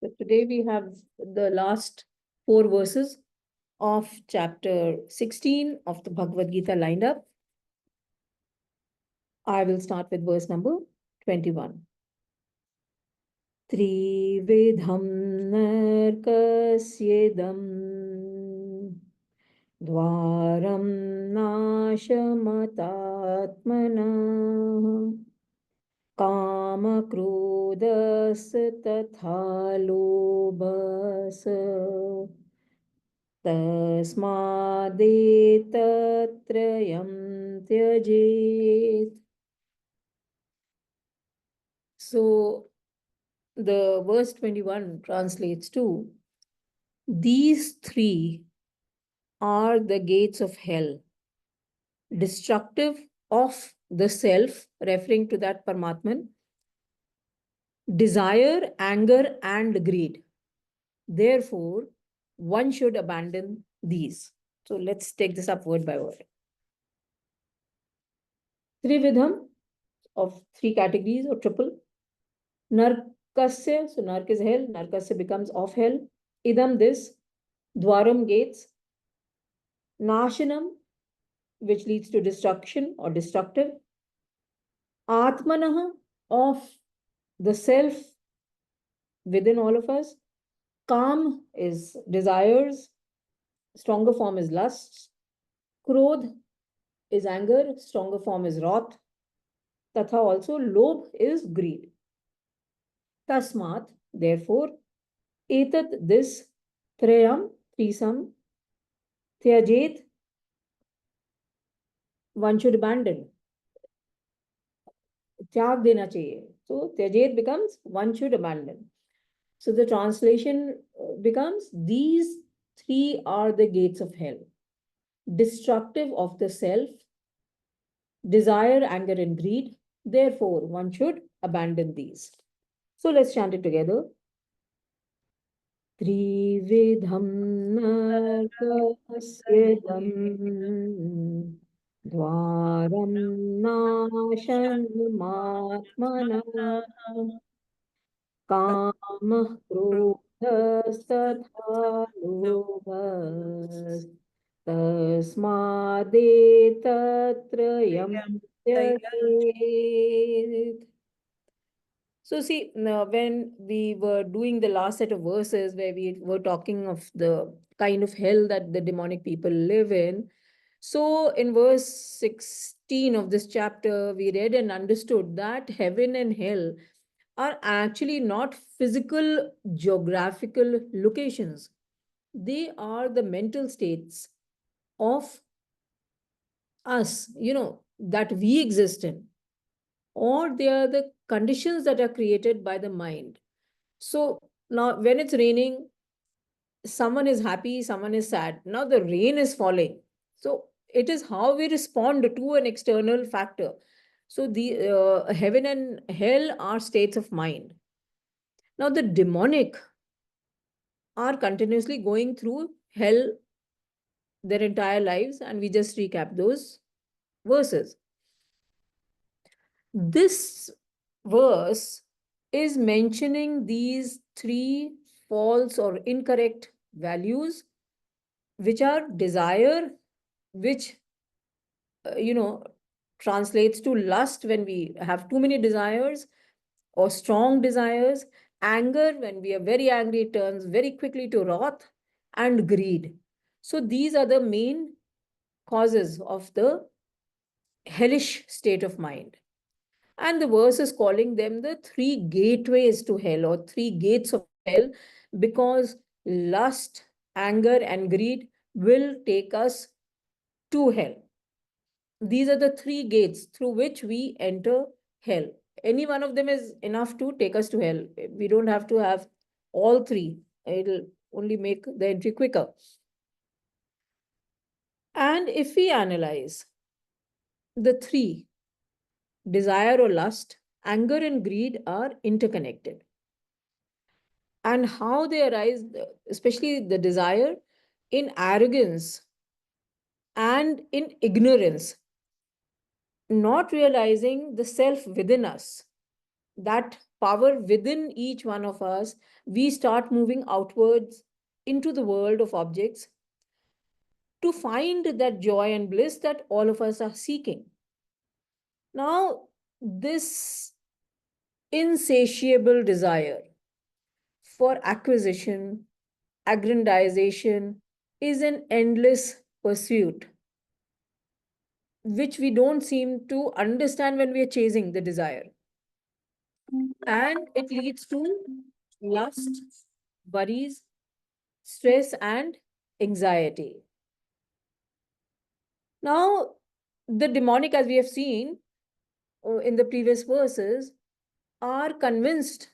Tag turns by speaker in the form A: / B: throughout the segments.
A: So today we have the last 4 verses of chapter 16 of the Bhagwad Gita lined up. I will start with verse number 21. Trividham narkasyedam dvaram nashamatatmana कामक्रोधस् तथा लोभस् तस्मादेतत्त्रयं त्यजेत्. So the verse 21 translates to, these three are the gates of hell, destructive of the self, referring to that Paramatman, desire, anger, and greed. Therefore, one should abandon these. So let's take this up word by word. Trividham, of 3 categories or triple. Narkasya, so nark is hell, narkasya becomes of hell. Idam, this. Dwaram, gates. Nashanam, which leads to destruction or destructive. Atmanaha, of the self within all of us. Kam is desires, stronger form is lusts. Krodh is anger, stronger form is wrath. Tatha also, lobh is greed. Tasmat, therefore, etat, this, trayam, threesome, tyajet, one should abandon. Tyag dena chahiye. So tyajet becomes one should abandon. So the translation becomes, these three are the gates of hell, destructive of the self, desire, anger, and greed. Therefore, one should abandon these. So let's chant it together. Trividham narkasyedam dvaram nashanmatmana kamah krodhastatha lobhas tasmadetatrayam tyajet. So see, now when we were doing the last set of verses where we were talking of the kind of hell that the demonic people live in, so in verse 16 of this chapter, we read and understood that heaven and hell are actually not physical geographical locations. They are the mental states of us, that we exist in, or they are the conditions that are created by the mind. So now when it's raining, someone is happy, someone is sad. Now the rain is falling. So it is how we respond to an external factor. So the heaven and hell are states of mind. Now the demonic are continuously going through hell their entire lives, and we just recap those verses. This verse is mentioning these 3 false or incorrect values, which are desire, which translates to lust when we have too many desires or strong desires. Anger, when we are very angry, it turns very quickly to wrath. And greed. So these are the main causes of the hellish state of mind. And the verse is calling them the 3 gateways to hell, or 3 gates of hell, because lust, anger, and greed will take us to hell. These are the 3 gates through which we enter hell. Any one of them is enough to take us to hell. We don't have to have all 3. It'll only make the entry quicker. And if we analyze the 3, desire or lust, anger, and greed are interconnected. And how they arise, especially the desire, in arrogance and in ignorance, not realizing the self within us. that power within each one of us, we start moving outwards into the world of objects to find that joy and bliss that all of us are seeking. Now, this insatiable desire for acquisition, aggrandization is an endless pursuit, which we don't seem to understand when we are chasing the desire. And it leads to lust, worries, stress, and anxiety. Now, the demonic, as we have seen in the previous verses, are convinced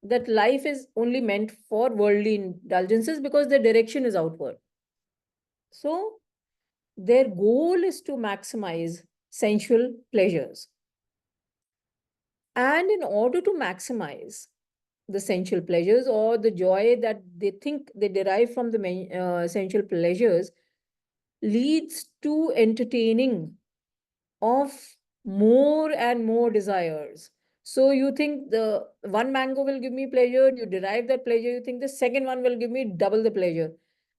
A: that life is only meant for worldly indulgences because their direction is outward. So, their goal is to maximize sensual pleasures. And in order to maximize the sensual pleasures or the joy that they think they derive from the sensual pleasures, leads to entertaining of more and more desires. So you think the one mango will give me pleasure, you derive that pleasure, you think the second one will give me double the pleasure,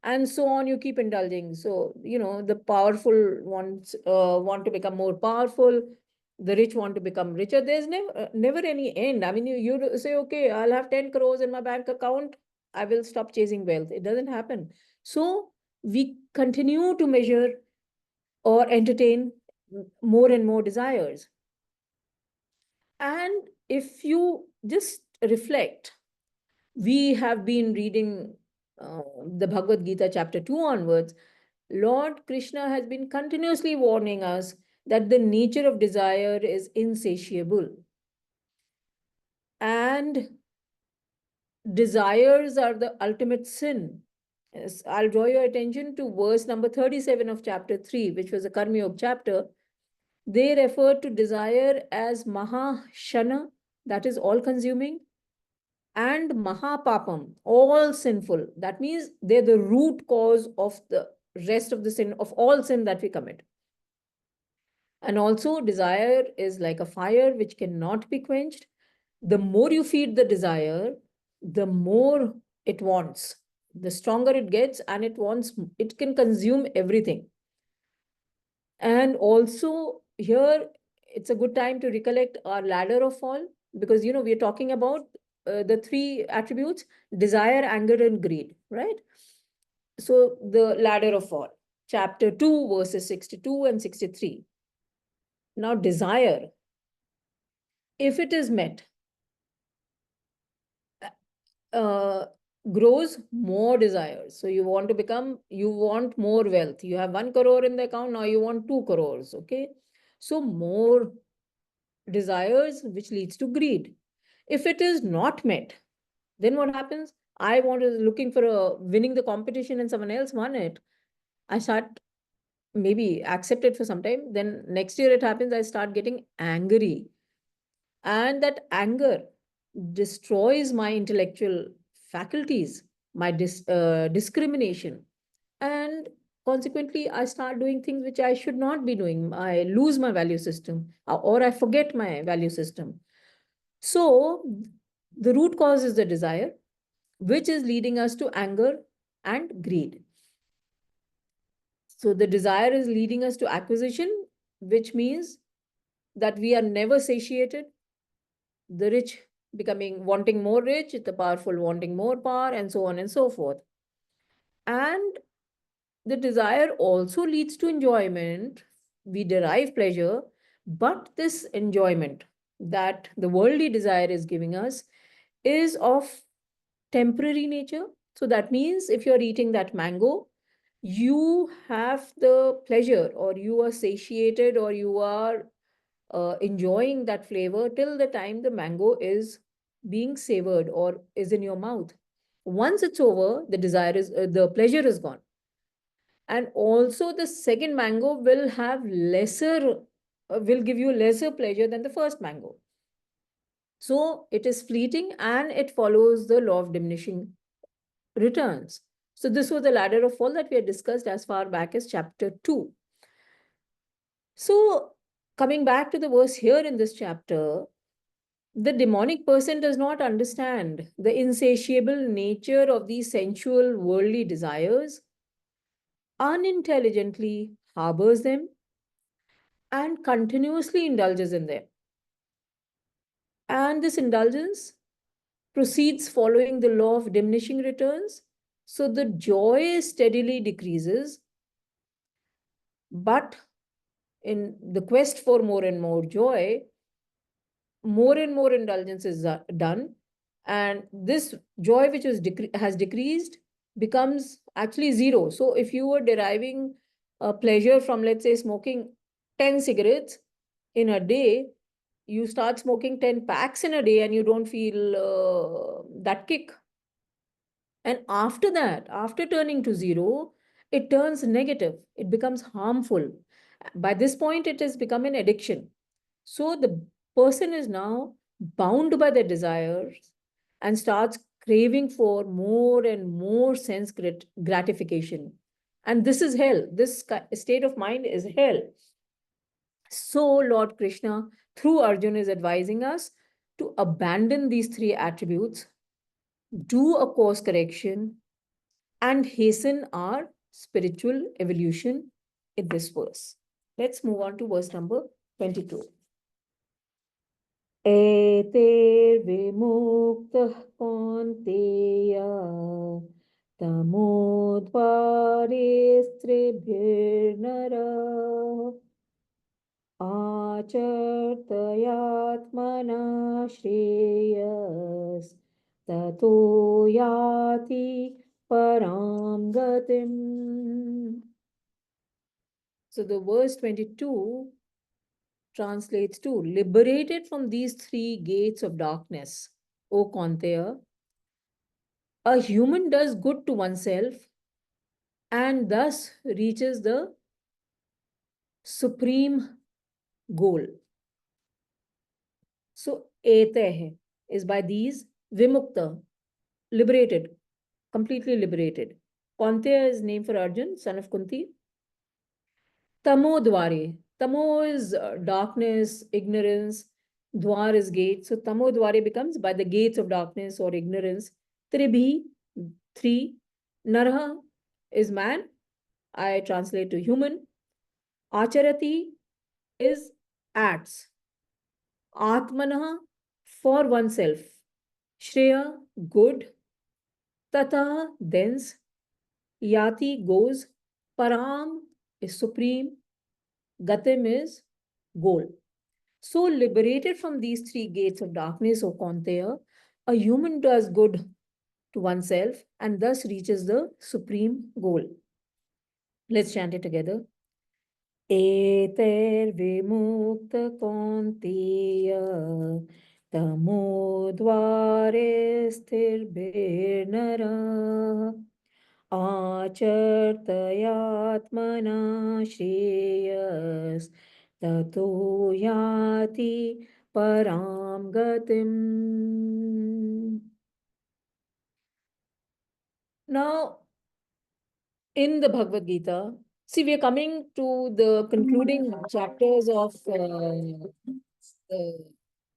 A: and so on. You keep indulging. So, the powerful ones want to become more powerful, the rich want to become richer. There's never any end. I mean, you say, okay, I'll have 10 crores in my bank account, I will stop chasing wealth. It doesn't happen. So we continue to measure or entertain more and more desires. And if you just reflect, we have been reading the Bhagwad Gita Chapter 2 onwards. Lord Krishna has been continuously warning us that the nature of desire is insatiable. And desires are the ultimate sin. Yes, I'll draw your attention to verse number 37 of chapter 3, which was a Karma Yoga chapter. They refer to desire as Mahashana, that is all consuming, and Mahapapam, all sinful. That means they're the root cause of the rest of the sin, of all sin that we commit. And also, desire is like a fire which cannot be quenched. The more you feed the desire, the more it wants, the stronger it gets, and it can consume everything. And also, here it's a good time to recollect our ladder of fall, because we are talking about the three attributes: desire, anger, and greed, right? So the ladder of fall, chapter 2, verses 62 and 63. Now, desire, if it is met, uh, grows more desires. So you want more wealth. You have 1 crore in the account, now you want 2 crores, okay? So more desires, which leads to greed. If it is not met, then what happens? I wanted looking for winning the competition and someone else won it. I start maybe accept it for some time. Then next year it happens, I start getting angry. And that anger destroys my intellectual faculties, my discrimination. And consequently, I start doing things which I should not be doing. I lose my value system, or I forget my value system. So the root cause is the desire, which is leading us to anger and greed. So the desire is leading us to acquisition, which means that we are never satiated. The rich wanting more rich, the powerful wanting more power, and so on and so forth. And the desire also leads to enjoyment. We derive pleasure, but this enjoyment that the worldly desire is giving us is of temporary nature. So that means if you're eating that mango, you have the pleasure, or you are satiated, or you are enjoying that flavor till the time the mango is being savored or is in your mouth. Once it's over, the pleasure is gone. And also the second mango will give you lesser pleasure than the first mango. So it is fleeting and it follows the law of diminishing returns. So this was the ladder of fall that we had discussed as far back as chapter 2. So coming back to the verse here in this chapter, the demonic person does not understand the insatiable nature of these sensual worldly desires, unintelligently harbors them, and continuously indulges in them. And this indulgence proceeds following the law of diminishing returns. So the joy steadily decreases, but in the quest for more and more joy, more and more indulgence is done. And this joy, which has decreased, becomes actually zero. So if you were deriving a pleasure from, let's say, smoking 10 cigarettes in a day, you start smoking 10 packs in a day and you don't feel that kick. And after that, after turning to zero, it turns negative, it becomes harmful. By this point, it has become an addiction. So the person is now bound by their desires and starts craving for more and more sense gratification. And this is hell. This state of mind is hell. So Lord Krishna, through Arjuna, is advising us to abandon these three attributes, do a course correction, and hasten our spiritual evolution in this verse. Let's move on to verse number 22. एतेर्विमुक्तः कौन्तेय तमोद्वारे स्त्रिभिर्नरः आचर्तयात्मना श्रेयस्ततो याति param gatim. So the verse 22 translates to, liberated from these three gates of darkness, O Kaunteya, a human does good to oneself and thus reaches the supreme goal. So eteh is by these, vimukta, liberated, completely liberated. Kaunteya is name for Arjun, son of Kunti. Tamo dware. Tamo is darkness, ignorance. Dwar is gate. So tamo dware becomes by the gates of darkness or ignorance. Tribhi, three. Narha is man. I translate to human. Acharati is acts. Atmana, for oneself. Shreya, good. Tata, thence. Yati, goes. Param is supreme. Gatim is goal. So liberated from these three gates of darkness, O Kaunteya, a human does good to oneself and thus reaches the supreme goal. Let's chant it together. Eter vimukta Kaunteya tamodvare sthir आचर्तयात्मना Shreyas ततो याति param gatim. Now, in the Bhagavad Gita, see, we are coming to the concluding chapters of the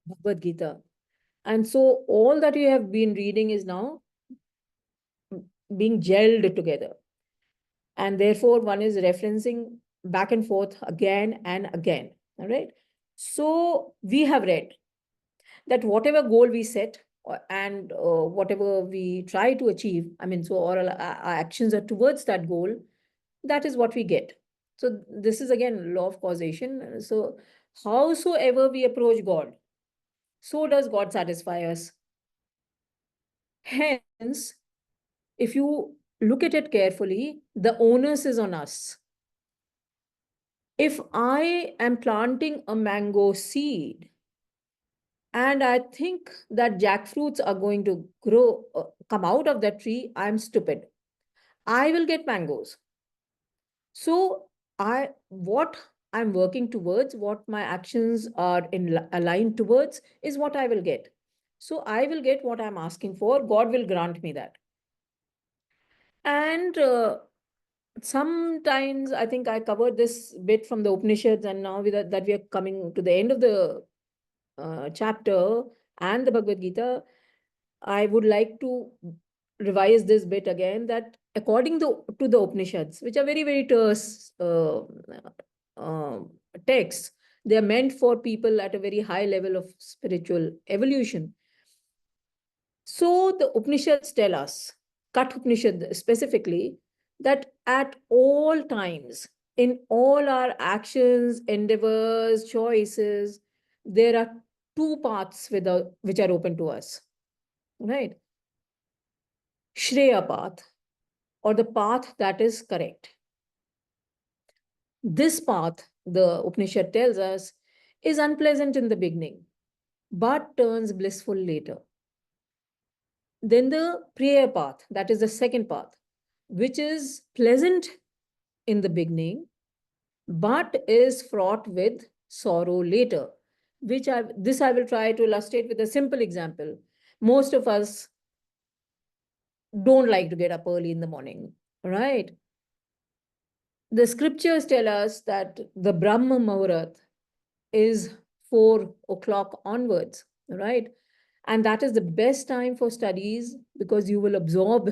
A: Bhagavad Gita. And so all that you have been reading is now being gelled together. And therefore, one is referencing back and forth again and again. All right. So we have read that whatever goal we set and whatever we try to achieve, I mean, so all our actions are towards that goal, that is what we get. So this is again law of causation. So howsoever we approach God, so does God satisfy us. Hence, if you look at it carefully, the onus is on us. If I am planting a mango seed and I think that jackfruits are going to grow, come out of that tree, I'm stupid. I will get mangoes. So what I'm working towards, what my actions are aligned towards is what I will get. So I will get what I'm asking for. God will grant me that. And sometimes I think I covered this bit from the Upanishads, and now that we are coming to the end of the chapter, and the Bhagavad Gita, I would like to revise this bit again, that according to the Upanishads, which are very, very terse uh, texts, they are meant for people at a very high level of spiritual evolution. So the Upanishads tell us, Kat Upanishad specifically, that at all times, in all our actions, endeavors, choices, there are two paths which are open to us, right? Shreya path, or the path that is correct. This path, the Upanishad tells us, is unpleasant in the beginning, but turns blissful later. Then the prayer path, that is the second path, which is pleasant in the beginning, but is fraught with sorrow later. This I will try to illustrate with a simple example. Most of us don't like to get up early in the morning, right? The scriptures tell us that the Brahma Muhurat is 4 o'clock onwards, right? And that is the best time for studies, because you will absorb,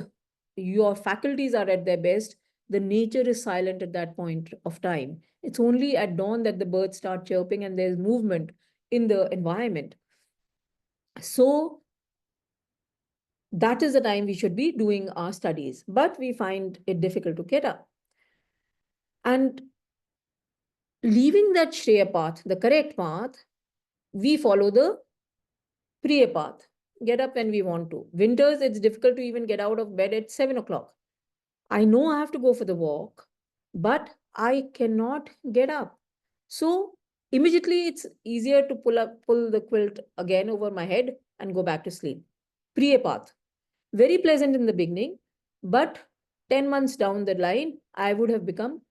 A: your faculties are at their best. The nature is silent at that point of time. It's only at dawn that the birds start chirping and there's movement in the environment. So that is the time we should be doing our studies, but we find it difficult to get up. And leaving that Shreya path, the correct path, we follow the Priya path. Get up when we want to. Winters, it's difficult to even get out of bed at 7 o'clock. I know I have to go for the walk, but I cannot get up. So immediately it's easier to pull the quilt again over my head and go back to sleep. Priya path. Very pleasant in the beginning, but 10 months down the line, I would have become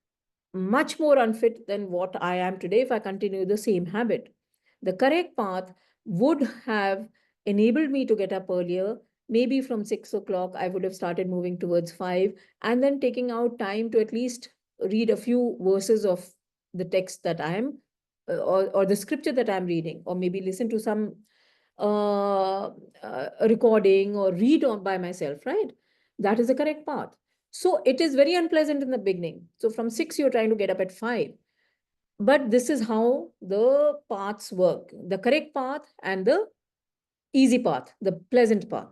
A: much more unfit than what I am today if I continue the same habit. The correct path would have enabled me to get up earlier. Maybe from 6 o'clock, I would have started moving towards 5, and then taking out time to at least read a few verses of the text that I am, or the scripture that I'm reading, or maybe listen to some recording or read on by myself, right? That is the correct path. So it is very unpleasant in the beginning. So from 6, you're trying to get up at 5. But this is how the paths work, the correct path and the easy path, the pleasant path.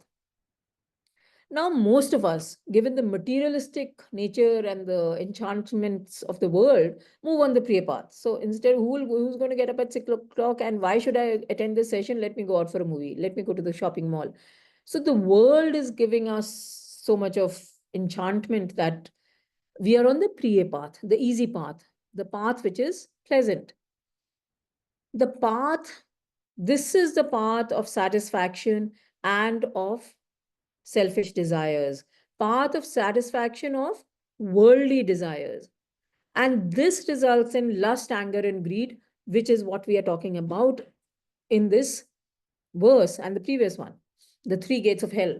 A: Now, most of us, given the materialistic nature and the enchantments of the world, move on the prayer path. So instead, who's going to get up at 6 o'clock, and why should I attend this session? Let me go out for a movie. Let me go to the shopping mall. So the world is giving us so much of enchantment that we are on the prayer path, the easy path, the path which is pleasant. The path, this is the path of satisfaction and of selfish desires, path of satisfaction of worldly desires. And this results in lust, anger, and greed, which is what we are talking about in this verse and the previous one, the 3 gates of hell.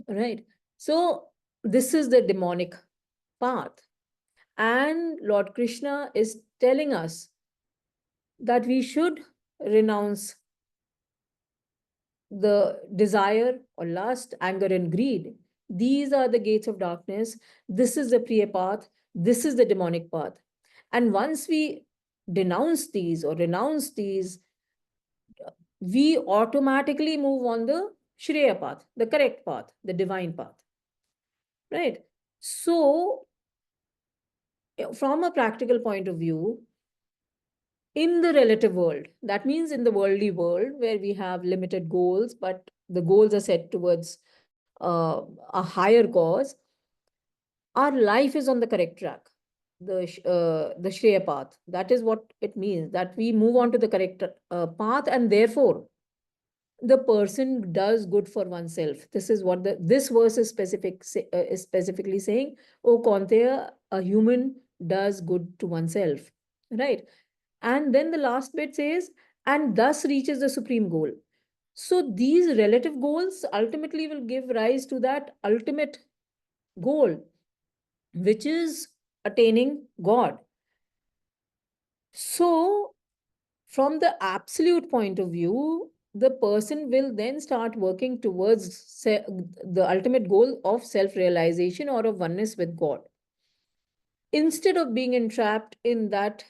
A: Right. So this is the demonic path. And Lord Krishna is telling us that we should renounce the desire or lust, anger, and greed. These are the gates of darkness. This is the Priya path. This is the demonic path. And once we denounce these or renounce these, we automatically move on the Shreya path, the correct path, the divine path. Right? So, from a practical point of view, in the relative world, that means in the worldly world where we have limited goals, but the goals are set towards a higher cause, our life is on the correct track, the Shreya path. That is what it means, that we move on to the correct path, and therefore the person does good for oneself. This is what this verse is specifically saying. O Kaunteya, a human does good to oneself, right? And then the last bit says, and thus reaches the supreme goal. So these relative goals ultimately will give rise to that ultimate goal, which is attaining God. So, from the absolute point of view, the person will then start working towards the ultimate goal of self-realization or of oneness with God. Instead of being entrapped in that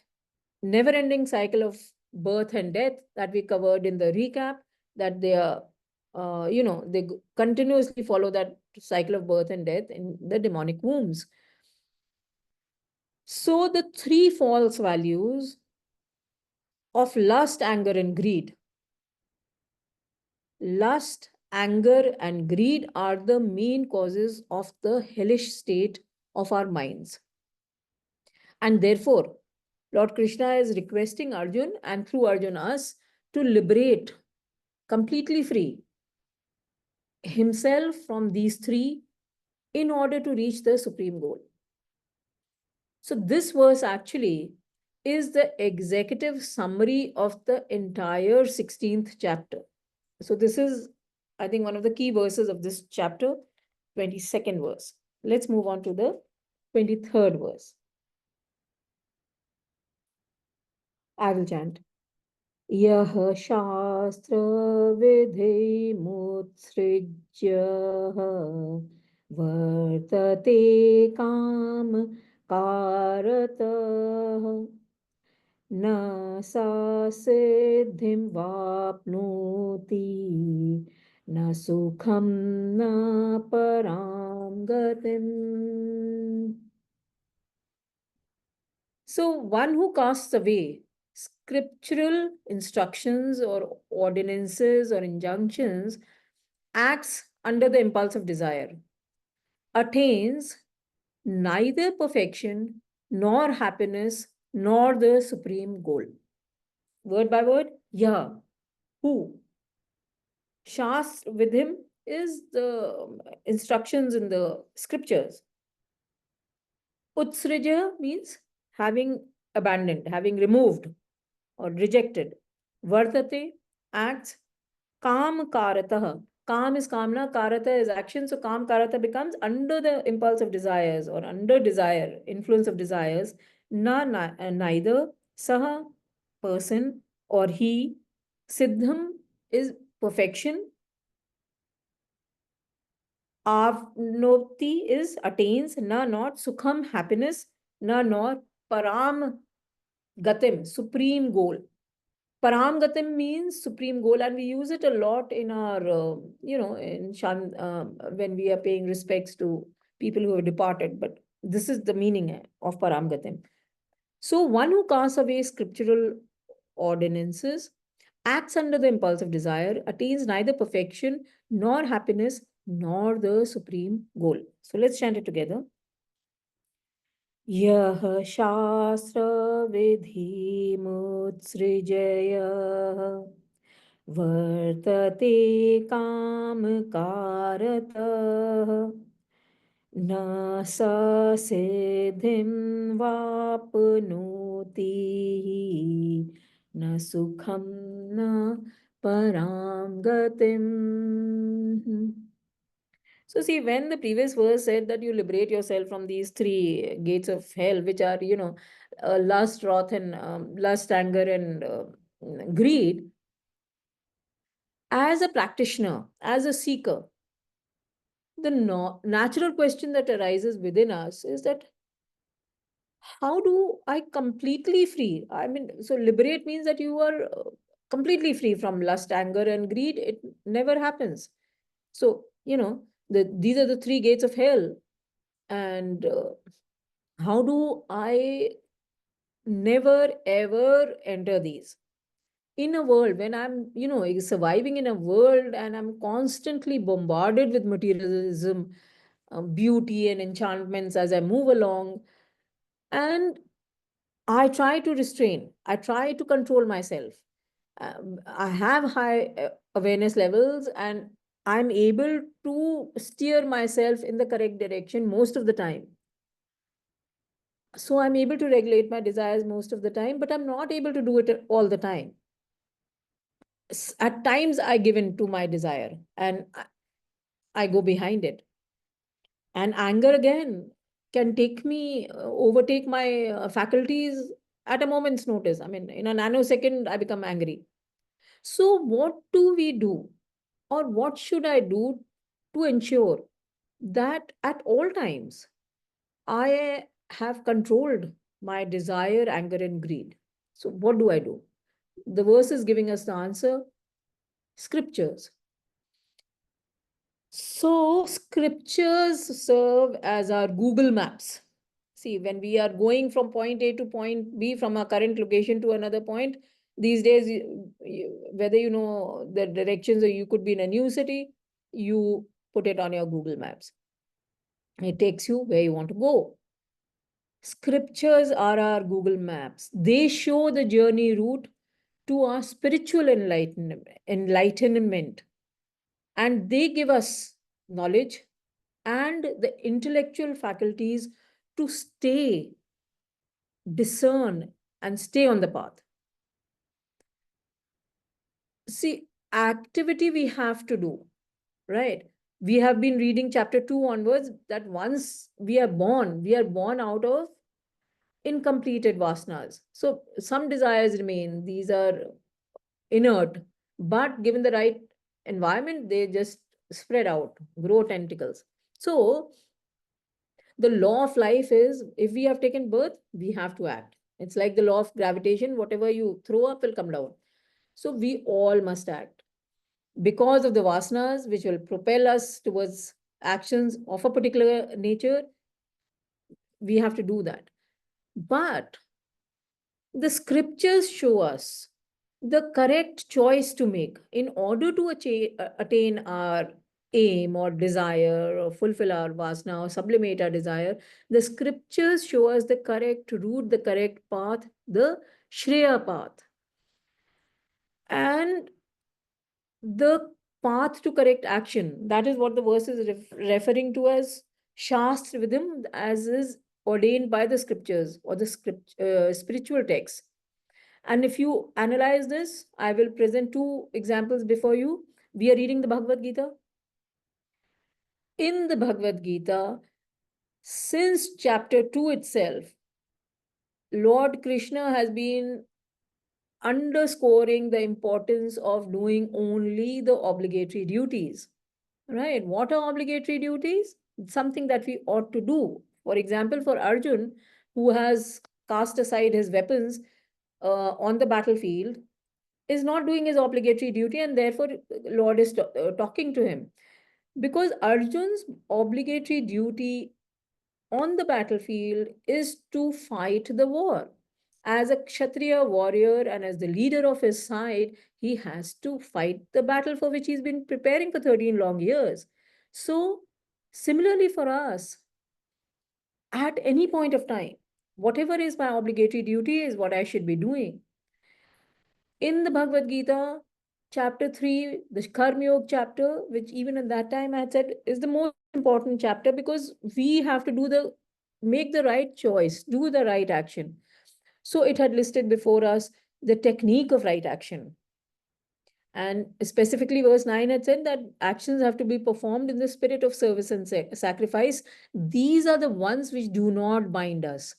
A: never-ending cycle of birth and death that we covered in the recap, that they are, they continuously follow that cycle of birth and death in the demonic wombs. So the three false values of lust, anger, and greed. Lust, anger, and greed are the main causes of the hellish state of our minds. And therefore, Lord Krishna is requesting Arjun, and through Arjun us, to liberate completely free himself from these three in order to reach the supreme goal. So this verse actually is the executive summary of the entire 16th chapter. So this is, I think, one of the key verses of this chapter, 22nd verse. Let's move on to the 23rd verse. I will chant. यः शास्त्रविधिमुत्सृज्य वर्तते कामकारतः न सा सिद्धिं वाप्नोति न सुखं न परां गतिम्. So one who casts away scriptural instructions or ordinances or injunctions acts under the impulse of desire, attains neither perfection nor happiness nor the supreme goal. Word by word, yeah. Who? Shastra with him is the instructions in the scriptures. Utsrija means having abandoned, having removed or rejected. Vartate, acts. Kam karatah. Kam is kamna, karata is action. So kam karata becomes under the impulse of desires or under desire, influence of desires. Neither. Saha, person, or he. Siddham is perfection. Avnoti is attains. Na, not. Sukham, happiness. Na, not. Param, gatim, supreme goal. Paramgatam means supreme goal, and we use it a lot in our, when we are paying respects to people who have departed. But this is the meaning of Paramgatam. So one who casts away scriptural ordinances, acts under the impulse of desire, attains neither perfection nor happiness nor the supreme goal. So let's chant it together. यः शास्त्रविधिमुत्सृजय वर्तते कामकारतः न स सिद्धिं वाप्नोति न सुखं न परां गतिम्. So see, when the previous verse said that you liberate yourself from these three gates of hell, which are, lust, wrath, and lust, anger, and greed, as a practitioner, as a seeker, the natural question that arises within us is that how do I completely free? I mean, so liberate means that you are completely free from lust, anger, and greed. It never happens. So, these are the three gates of hell. And how do I never ever enter these? In a world when I'm, surviving in a world and I'm constantly bombarded with materialism, beauty, and enchantments as I move along, and I try to restrain, I try to control myself. I have high awareness levels and I'm able to steer myself in the correct direction most of the time. So I'm able to regulate my desires most of the time, but I'm not able to do it all the time. At times I give in to my desire and I go behind it. And anger again can overtake my faculties at a moment's notice. I mean, in a nanosecond, I become angry. So what do we do, or what should I do to ensure that at all times I have controlled my desire, anger, and greed? So what do I do? The verse is giving us the answer: scriptures. So scriptures serve as our Google Maps. See, when we are going from point A to point B, from our current location to another point, these days, whether you know the directions or you could be in a new city, you put it on your Google Maps. It takes you where you want to go. Scriptures are our Google Maps. They show the journey route to our spiritual enlightenment, and they give us knowledge and the intellectual faculties to stay, discern, and stay on the path. See, activity we have to do, right? We have been reading chapter 2 onwards that once we are born out of incompleted vasanas. So some desires remain, these are inert, but given the right environment, they just spread out, grow tentacles. So the law of life is, if we have taken birth, we have to act. It's like the law of gravitation: whatever you throw up will come down. So we all must act because of the vasanas, which will propel us towards actions of a particular nature. We have to do that. But the scriptures show us the correct choice to make in order to attain our aim or desire, or fulfill our vasana, or sublimate our desire. The scriptures show us the correct route, the correct path, the Shreya path. And the path to correct action, that is what the verse is referring to as Shastra Vidham, as is ordained by the scriptures or the spiritual texts. And if you analyze this, I will present two examples before you. We are reading the Bhagwad Gita. In the Bhagwad Gita, since chapter 2 itself, Lord Krishna has been underscoring the importance of doing only the obligatory duties. Right? What are obligatory duties? Something that we ought to do. For example, for Arjun, who has cast aside his weapons on the battlefield, is not doing his obligatory duty, and therefore Lord is talking to him. Because Arjun's obligatory duty on the battlefield is to fight the war. As a Kshatriya warrior and as the leader of his side, he has to fight the battle for which he's been preparing for 13 long years. So, similarly for us, at any point of time, whatever is my obligatory duty is what I should be doing. In the Bhagavad Gita, chapter 3, the Karma Yoga chapter, which even at that time I had said is the most important chapter, because we have to make the right choice, do the right action. So it had listed before us the technique of right action. And specifically, verse 9 had said that actions have to be performed in the spirit of service and sacrifice. These are the ones which do not bind us.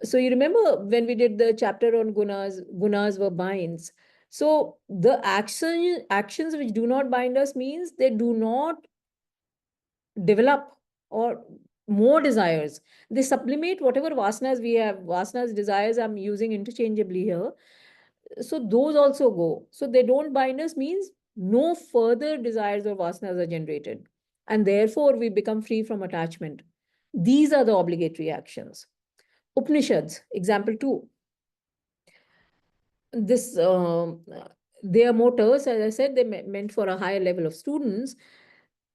A: So you remember when we did the chapter on gunas were binds. So the actions which do not bind us means they do not develop or more desires. They sublimate whatever vasanas we have. Vasanas, desires, I'm using interchangeably here. So those also go. So they don't bind us means no further desires or vasanas are generated. And therefore we become free from attachment. These are the obligatory actions. Upanishads, example 2. This they are motors, as I said, they meant for a higher level of students.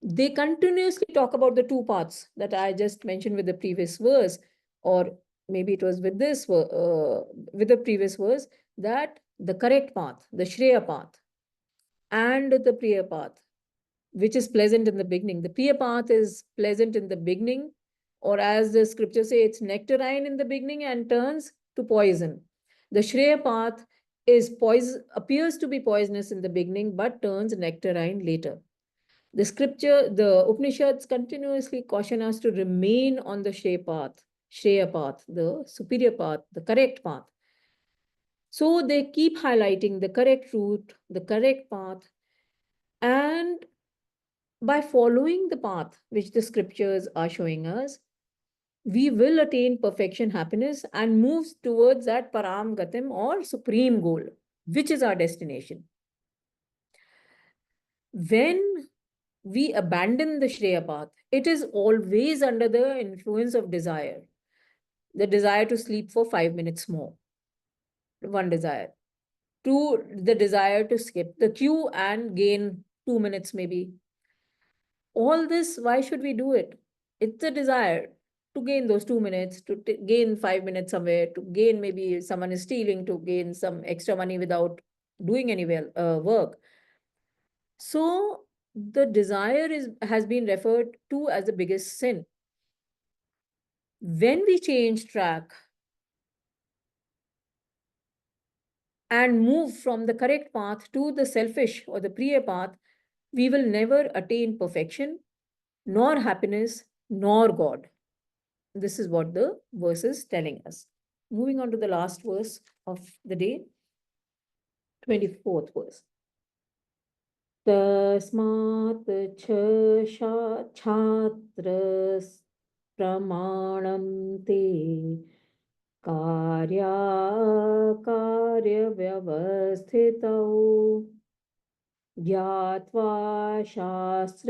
A: They continuously talk about the two paths that I just mentioned with the previous verse, or maybe it was with with the previous verse, that the correct path, the Shreya path, and the Priya path, which is pleasant in the beginning. The Priya path is pleasant in the beginning, or as the scriptures say, it's nectarine in the beginning and turns to poison. The Shreya path is appears to be poisonous in the beginning, but turns nectarine later. The Upanishads continuously caution us to remain on the Shreya path, the superior path, the correct path. So they keep highlighting the correct route, the correct path, and by following the path which the scriptures are showing us, we will attain perfection, happiness, and move towards that param gatim or supreme goal, which is our destination. When we abandon the Shreya path, it is always under the influence of desire. The desire to sleep for 5 minutes more, one desire. Two, the desire to skip the queue and gain 2 minutes maybe. All this, why should we do it? It's a desire to gain those 2 minutes, to gain 5 minutes somewhere, to gain maybe someone is stealing, to gain some extra money without doing any work. So the desire has been referred to as the biggest sin. When we change track and move from the correct path to the selfish or the priya path, we will never attain perfection, nor happiness, nor God. This is what the verse is telling us. Moving on to the last verse of the day, 24th verse. Tasmat chhatras pramanam te कार्य व्यवस्थितौ ज्ञात्वा शास्त्रविधानोक्तं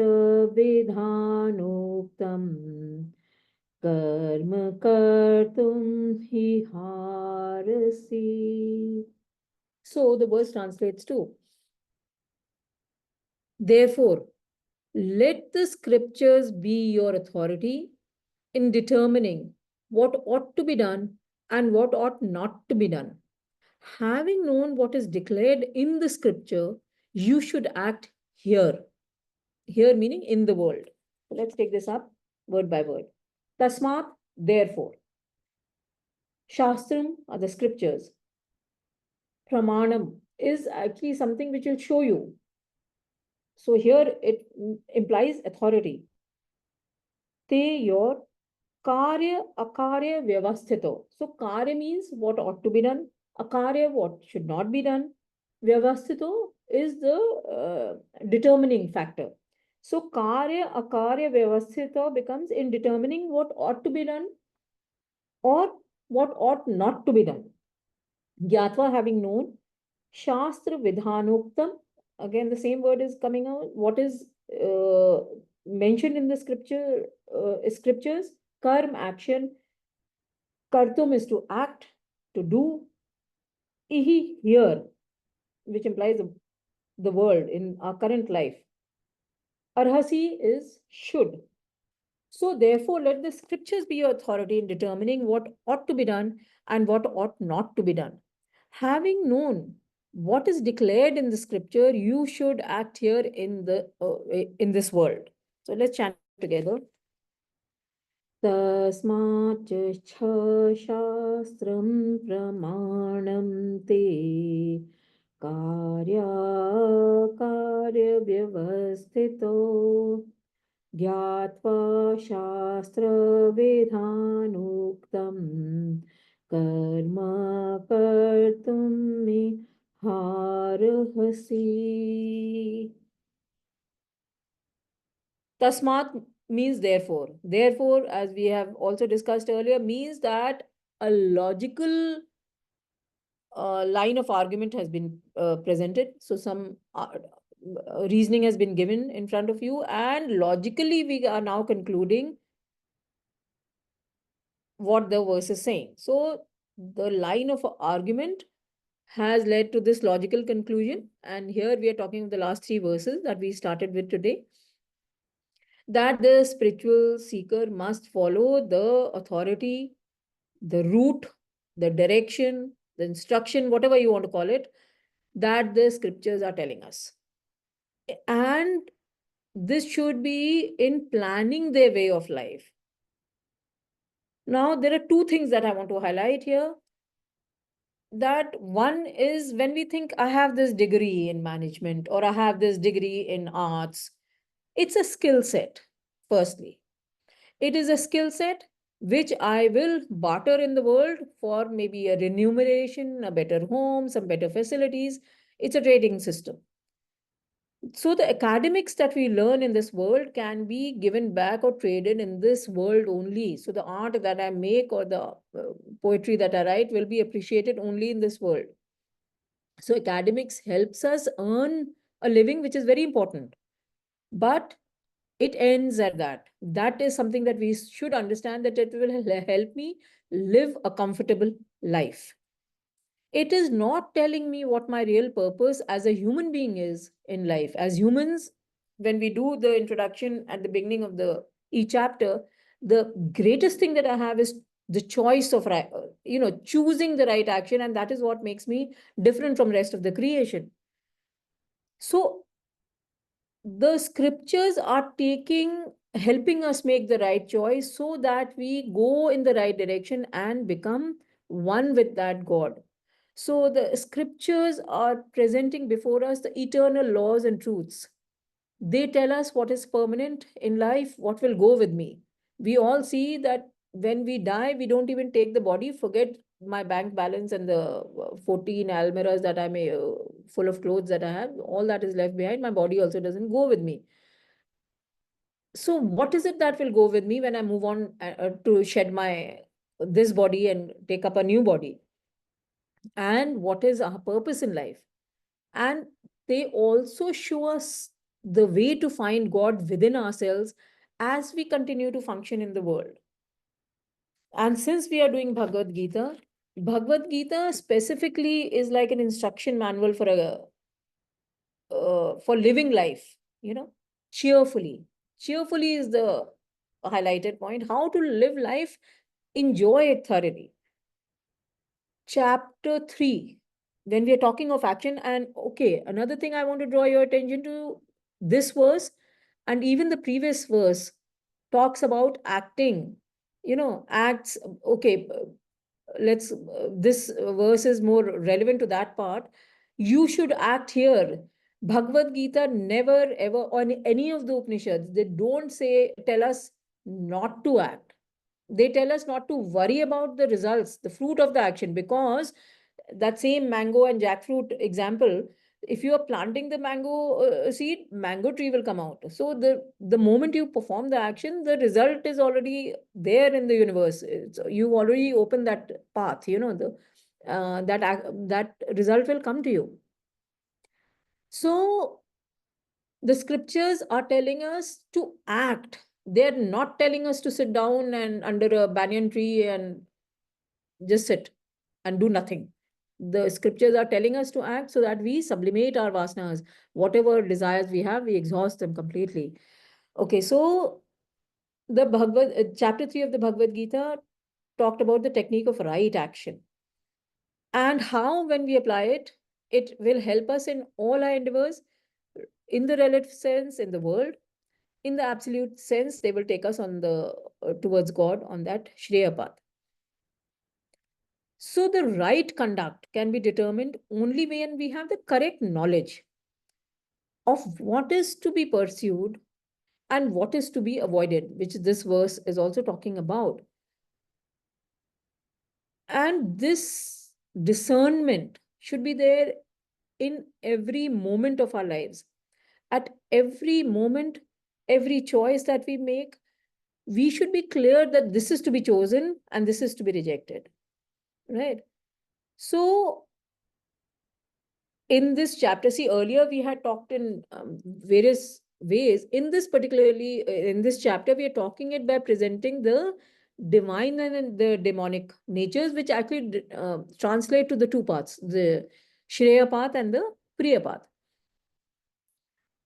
A: कर्म कर्तुं हीहारसि. So the verse translates to, therefore, let the scriptures be your authority in determining what ought to be done and what ought not to be done. Having known what is declared in the scripture, you should act here. Here meaning in the world. So let's take this up word by word. Tasmat, therefore. Shastram are the scriptures. Pramanam is actually something which will show you. So here it implies authority. Te, your karya akarya vyavasthito. So karya means what ought to be done, akarya what should not be done, vyavasthito is the determining factor. So karya akarya vyavasthito becomes in determining what ought to be done or what ought not to be done. Gyatva, having known, shastra vidhanoktam, again the same word is coming out, what is mentioned in the scriptures, karm, action, kartum is to act, to do, ihi, here, which implies the world in our current life. Arhasi is should. So therefore, let the scriptures be your authority in determining what ought to be done and what ought not to be done. Having known what is declared in the scripture, you should act here in this world. So let's chant together. तस्माच्च शास्त्रं प्रमाणं ते कार्याकार्यव्यवस्थितो ज्ञात्वा शास्त्रविधानोक्तं कर्म कर्तुं हारहसि. Tasmat means therefore. Therefore, as we have also discussed earlier, means that a logical line of argument has been presented. So some reasoning has been given in front of you, and logically we are now concluding what the verse is saying. So the line of argument has led to this logical conclusion, and here we are talking of the last three verses that we started with today, that the spiritual seeker must follow the authority, the route, the direction, the instruction, whatever you want to call it, that the scriptures are telling us. And this should be in planning their way of life. Now, there are two things that I want to highlight here. That one is when we think I have this degree in management or I have this degree in arts, it's a skill set, firstly. It is a skill set which I will barter in the world for maybe a remuneration, a better home, some better facilities. It's a trading system. So the academics that we learn in this world can be given back or traded in this world only. So the art that I make or the poetry that I write will be appreciated only in this world. So academics helps us earn a living, which is very important. But it ends at that. That is something that we should understand, that it will help me live a comfortable life. It is not telling me what my real purpose as a human being is in life. As humans, when we do the introduction at the beginning of the each chapter, the greatest thing that I have is the choice of right, choosing the right action, and that is what makes me different from rest of the creation. So the scriptures are helping us make the right choice so that we go in the right direction and become one with that God. So the scriptures are presenting before us the eternal laws and truths. They tell us what is permanent in life, what will go with me. We all see that when we die, we don't even take the body, forget my bank balance and the 14 almirahs that I may, full of clothes that I have, all that is left behind. My body also doesn't go with me. So what is it that will go with me when I move on to shed my this body and take up a new body? And what is our purpose in life? And they also show us the way to find God within ourselves as we continue to function in the world. And since we are doing Bhagwad Gita specifically is like an instruction manual for living life, cheerfully. Cheerfully is the highlighted point. How to live life, enjoy it thoroughly. Chapter 3, when we are talking of action, and okay, another thing I want to draw your attention to, this verse and even the previous verse talks about acting, acts. Okay, let's this verse is more relevant to that part. You should act here. Bhagavad Gita never ever, on any of the Upanishads, they don't tell us not to act. They tell us not to worry about the results, the fruit of the action, because that same mango and jackfruit example, if you are planting the mango seed, mango tree will come out. So the moment you perform the action, the result is already there in the universe. You've already opened that path, that result will come to you. So the scriptures are telling us to act. They're not telling us to sit down and under a banyan tree and just sit and do nothing. The scriptures are telling us to act so that we sublimate our vasanas. Whatever desires we have, we exhaust them completely. Okay, so the chapter 3 of the Bhagavad Gita talked about the technique of right action and how, when we apply it, it will help us in all our endeavors, in the relative sense, in the world. In the absolute sense, they will take us on the towards God on that Shreya path. So the right conduct can be determined only when we have the correct knowledge of what is to be pursued and what is to be avoided, which this verse is also talking about. And this discernment should be there in every moment of our lives. At every moment, every choice that we make, we should be clear that this is to be chosen and this is to be rejected. Right? So in this chapter, see, earlier we had talked in various ways. In this particularly, in this chapter, we are talking it by presenting the divine and the demonic natures, which actually translate to the two paths, the Shreya path and the Priya path.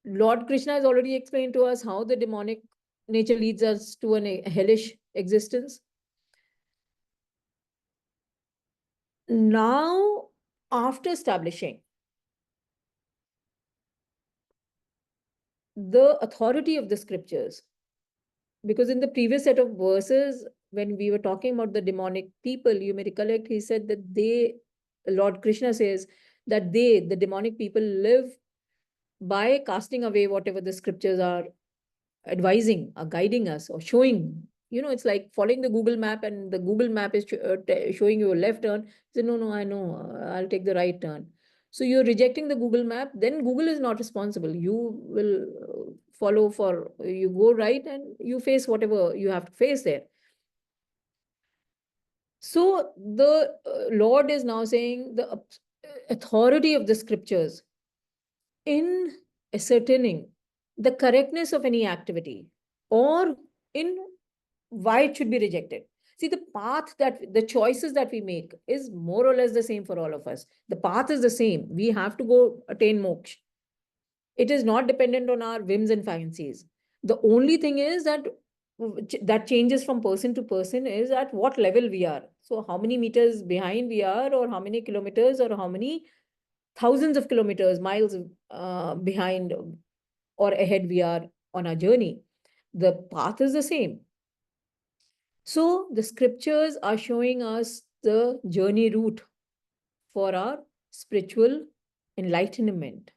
A: Lord Krishna has already explained to us how the demonic nature leads us to a hellish existence. Now, after establishing the authority of the scriptures, because in the previous set of verses, when we were talking about the demonic people, you may recollect, he said that Lord Krishna says that the demonic people, live by casting away whatever the scriptures are advising, are guiding us, or showing it's like following the Google map, and the Google map is showing you a left turn. You say, no, no, I know, I'll take the right turn. So you're rejecting the Google map, then Google is not responsible. You will follow for, you go right and you face whatever you have to face there. So the Lord is now saying the authority of the scriptures in ascertaining the correctness of any activity, or in why it should be rejected. See, the path, that the choices that we make is more or less the same for all of us. The path is the same. We have to go attain moksha. It is not dependent on our whims and fancies. The only thing is that changes from person to person is at what level we are. So how many meters behind we are, or how many kilometers, or how many thousands of kilometers, miles behind or ahead we are on our journey. The path is the same. So the scriptures are showing us the journey route for our spiritual enlightenment.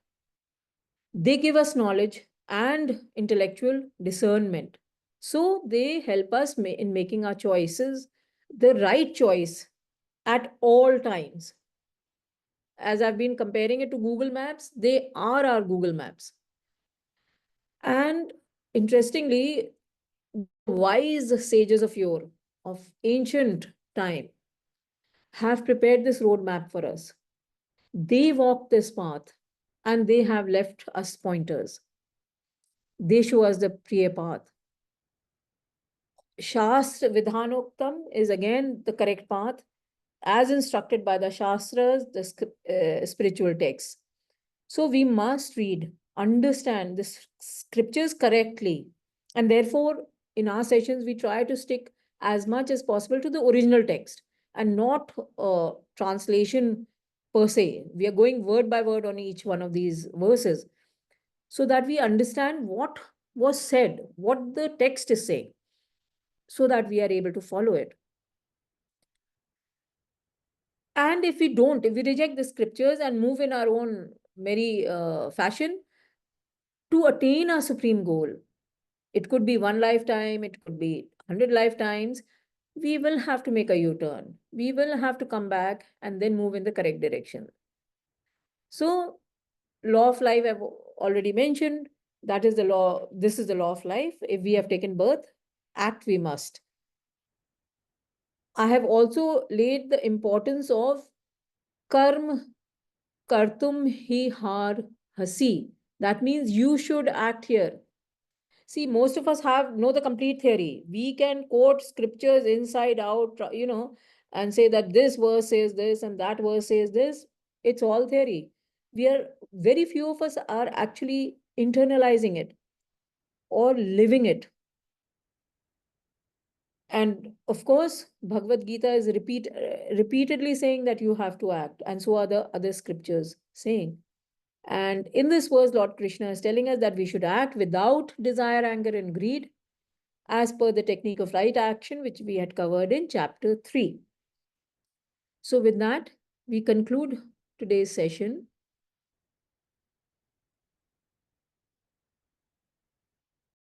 A: They give us knowledge and intellectual discernment. So they help us in making our choices the right choice at all times. As I've been comparing it to Google Maps, they are our Google Maps. And interestingly, wise sages of yore, of ancient time, have prepared this roadmap for us. They walk this path and they have left us pointers. They show us the priya path. Shastra Vidhanoktam is again the correct path, as instructed by the Shastras, the spiritual texts. So we must read, understand the scriptures correctly. And therefore, in our sessions, we try to stick as much as possible to the original text and not translation per se. We are going word by word on each one of these verses so that we understand what was said, what the text is saying, so that we are able to follow it. And if we don't, if we reject the scriptures and move in our own merry fashion to attain our supreme goal, it could be one lifetime, it could be 100 lifetimes, we will have to make a U-turn. We will have to come back and then move in the correct direction. So, law of life, I've already mentioned, that is the law. This is the law of life. If we have taken birth, act we must. I have also laid the importance of karma kartum hi har hasi. That means you should act here. See, most of us know the complete theory. We can quote scriptures inside out, and say that this verse says this and that verse says this. It's all theory. Very few of us are actually internalizing it or living it. And of course, Bhagwad Gita is repeatedly saying that you have to act, and so are the other scriptures saying. And in this verse, Lord Krishna is telling us that we should act without desire, anger, and greed, as per the technique of right action, which we had covered in chapter 3. So with that, we conclude today's session.